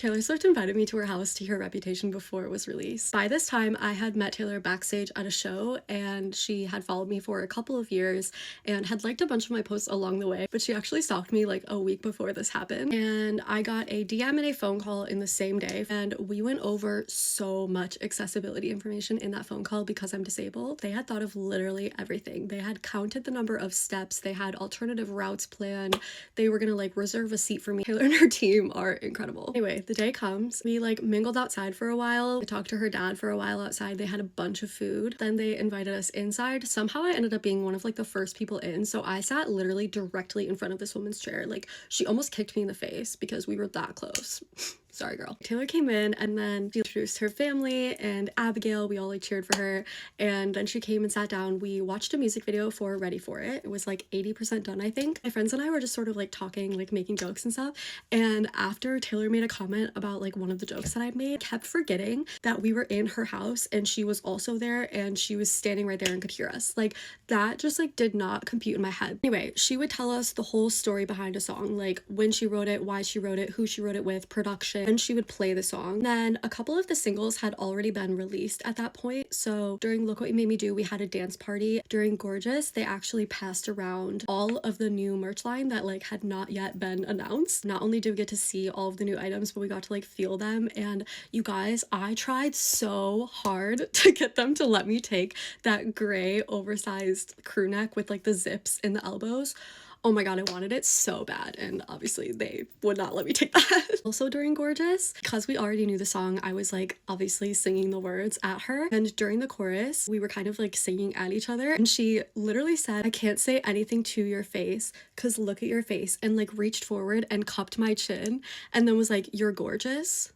Taylor Swift invited me to her house to hear Reputation before it was released. By this time, I had met Taylor backstage at a show, and she had followed me for a couple of years and had liked a bunch of my posts along the way, but she actually stalked me like a week before this happened. And I got a DM and a phone call in the same day, and we went over so much accessibility information in that phone call because I'm disabled. They had thought of literally everything. They had counted the number of steps, they had alternative routes planned, they were gonna like reserve a seat for me. Taylor and her team are incredible. Anyway, the day comes, we like mingled outside for a while. I talked to her dad for a while outside. They had a bunch of food. Then they invited us inside. Somehow I ended up being one of like the first people in, so I sat literally directly in front of this woman's chair. Like, she almost kicked me in the face because we were that close. Sorry, girl. Taylor came in, and then she introduced her family and Abigail. We all like cheered for her, and then she came and sat down. We watched a music video for Ready For It. It was like 80% done, I think. My friends and I were just sort of like talking, like making jokes and stuff, and after Taylor made a comment about like one of the jokes that I'd made, I kept forgetting that we were in her house and she was also there, and she was standing right there and could hear us. Like, that just like did not compute in my head. Anyway, she would tell us the whole story behind a song, like when she wrote it, why she wrote it, who she wrote it with, production, and she would play the song. Then a couple of the singles had already been released at that point, so during Look What You Made Me Do, we had a dance party. During Gorgeous, they actually passed around all of the new merch line that like had not yet been announced. Not only did we get to see all of the new items, but we got to like feel them, and you guys, I tried so hard to get them to let me take that gray oversized crew neck with like the zips in the elbows. Oh my god, I wanted it so bad, and obviously they would not let me take that. Also during Gorgeous, because we already knew the song, I was like obviously singing the words at her, and during the chorus we were kind of like singing at each other, and she literally said, "I can't say anything to your face because look at your face," and like reached forward and cupped my chin and then was like, "You're gorgeous."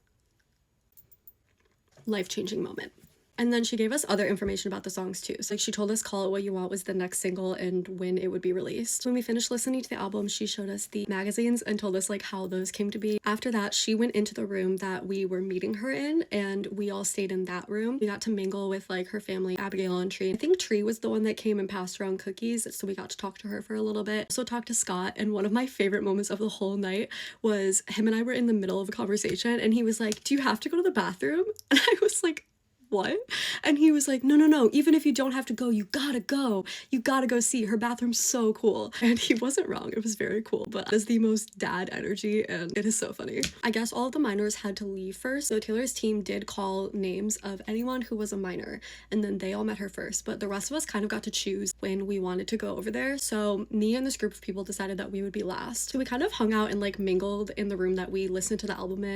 Life-changing moment. And then she gave us other information about the songs too. So like, she told us Call It What You Want was the next single and when it would be released. When we finished listening to the album, she showed us the magazines and told us like how those came to be. After that, she went into the room that we were meeting her in, and we all stayed in that room. We got to mingle with like her family, Abigail and Tree. I think Tree was the one that came and passed around cookies, so we got to talk to her for a little bit. Also talked to Scott, and one of my favorite moments of the whole night was him and I were in the middle of a conversation, and he was like, "Do you have to go to the bathroom?" And I was like, "What?" And he was like, no, even if you don't have to go, you gotta go. You gotta go see. Her bathroom's so cool." And he wasn't wrong. It was very cool, but it's the most dad energy, and it is so funny. I guess all of the minors had to leave first, so Taylor's team did call names of anyone who was a minor, and then they all met her first, but the rest of us kind of got to choose when we wanted to go over there. So me and this group of people decided that we would be last. So we kind of hung out and like mingled in the room that we listened to the album in.